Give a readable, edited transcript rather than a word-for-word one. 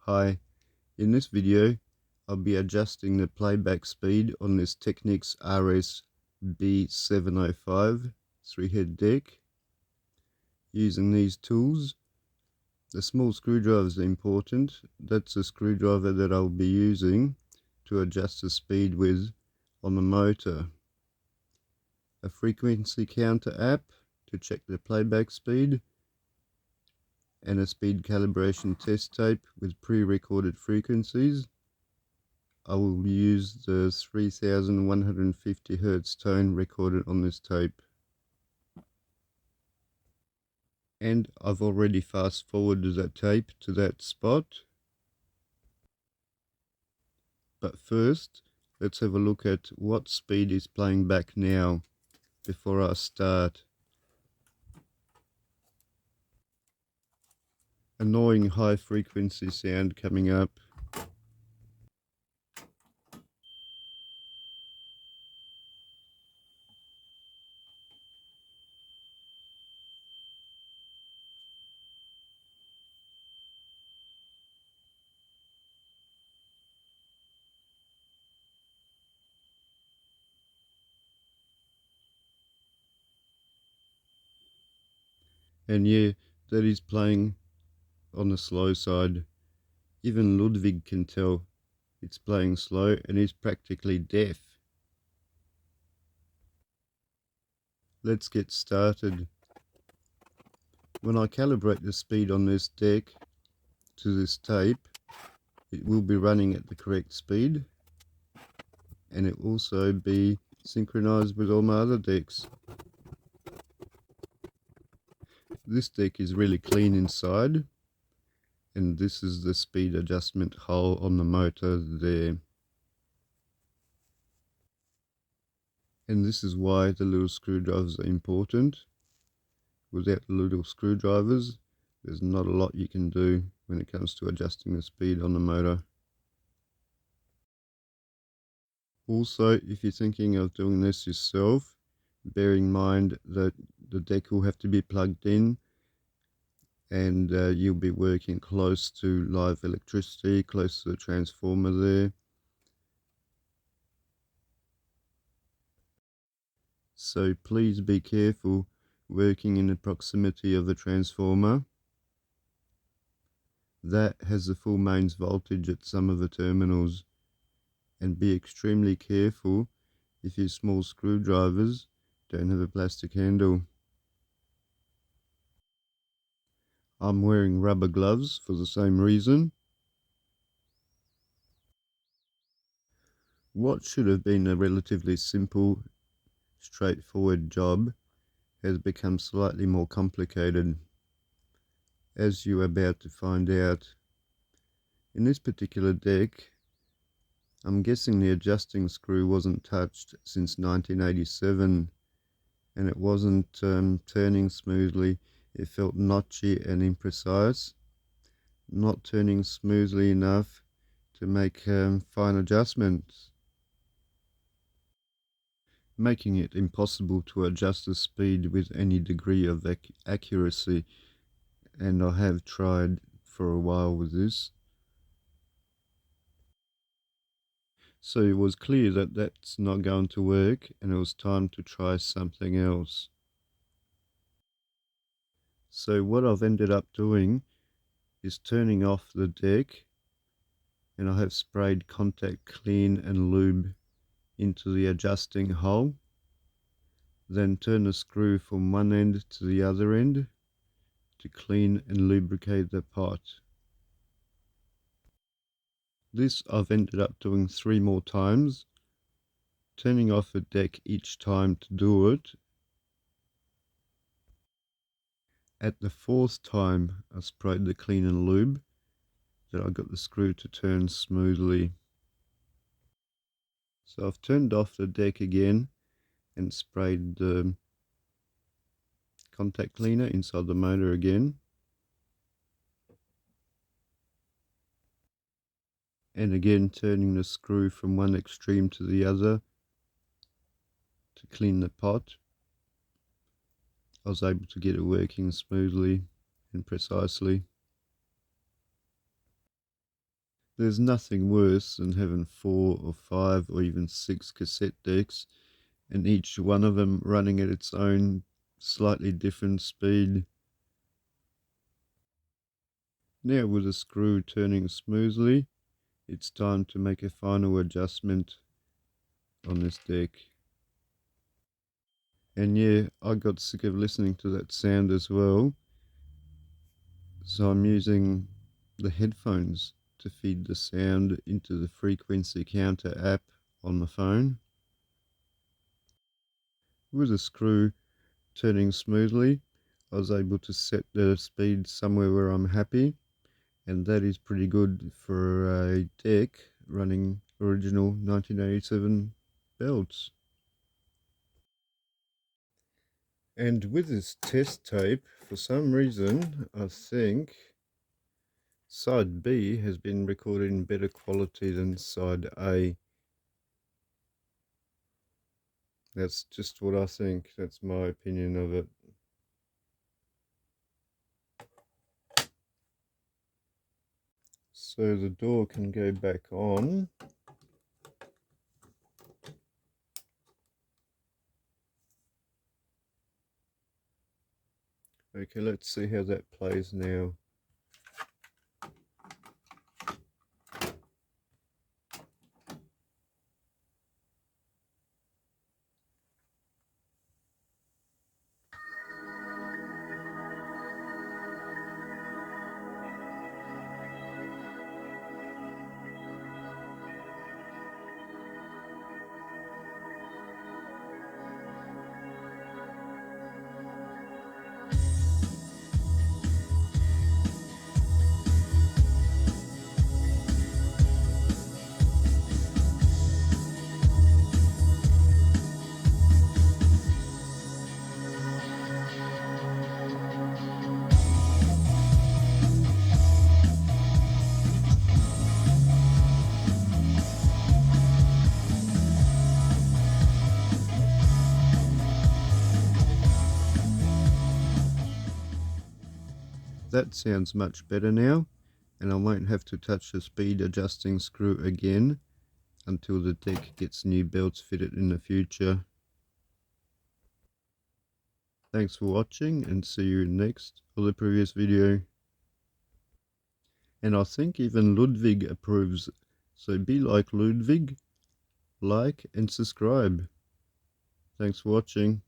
Hi, in this video I'll be adjusting the playback speed on this Technics Rs-B705 3-head deck using these tools. The small screwdriver is important. That's a screwdriver that I'll be using to adjust the speed with on the motor. A frequency counter app to check the playback speed, and a speed calibration test tape with pre-recorded frequencies. I will use the 3150 Hz tone recorded on this tape. And I've already fast forwarded that tape to that spot. But first, let's have a look at what speed is playing back now before I start. Annoying high frequency sound coming up. And yeah, that is playing on the slow side. Even Ludwig can tell it's playing slow, and he's practically deaf. Let's get started. When I calibrate the speed on this deck to this tape, it will be running at the correct speed, and it will also be synchronized with all my other decks. This deck is really clean inside, and this is the speed adjustment hole on the motor there. And this is why the little screwdrivers are important. Without the little screwdrivers, there's not a lot you can do when it comes to adjusting the speed on the motor. Also, if you're thinking of doing this yourself, bear in mind that the deck will have to be plugged in, and you'll be working close to live electricity, close to the transformer there. So please be careful working in the proximity of the transformer. That has the full mains voltage at some of the terminals. And be extremely careful if your small screwdrivers don't have a plastic handle. I'm wearing rubber gloves for the same reason. What should have been a relatively simple, straightforward job has become slightly more complicated, as you're about to find out. In this particular deck, I'm guessing the adjusting screw wasn't touched since 1987, and it wasn't turning smoothly. It felt notchy and imprecise, not turning smoothly enough to make fine adjustments, making it impossible to adjust the speed with any degree of accuracy. And I have tried for a while with this. So it was clear that that's not going to work, and it was time to try something else. So what I've ended up doing is turning off the deck, and I have sprayed contact clean and lube into the adjusting hole. Then turn the screw from one end to the other end to clean and lubricate the pot. This I've ended up doing 3 more times, turning off the deck each time to do it. At the 4th time I sprayed the clean and lube, that I got the screw to turn smoothly. So I've turned off the deck again and sprayed the contact cleaner inside the motor again. And again turning the screw from one extreme to the other to clean the pot. I was able to get it working smoothly and precisely. There's nothing worse than having 4 or 5 or even 6 cassette decks and each one of them running at its own slightly different speed. Now with the screw turning smoothly, it's time to make a final adjustment on this deck. And yeah, I got sick of listening to that sound as well, so I'm using the headphones to feed the sound into the frequency counter app on the phone. With the screw turning smoothly, I was able to set the speed somewhere where I'm happy, and that is pretty good for a deck running original 1987 belts. And with this test tape, for some reason, I think side B has been recorded in better quality than side A. That's just what I think. That's my opinion of it. So the door can go back on. Okay, let's see how that plays now. That sounds much better now, and I won't have to touch the speed adjusting screw again until the deck gets new belts fitted in the future. Thanks for watching, and see you next or the previous video. And I think even Ludwig approves, so be like Ludwig, like and subscribe. Thanks for watching.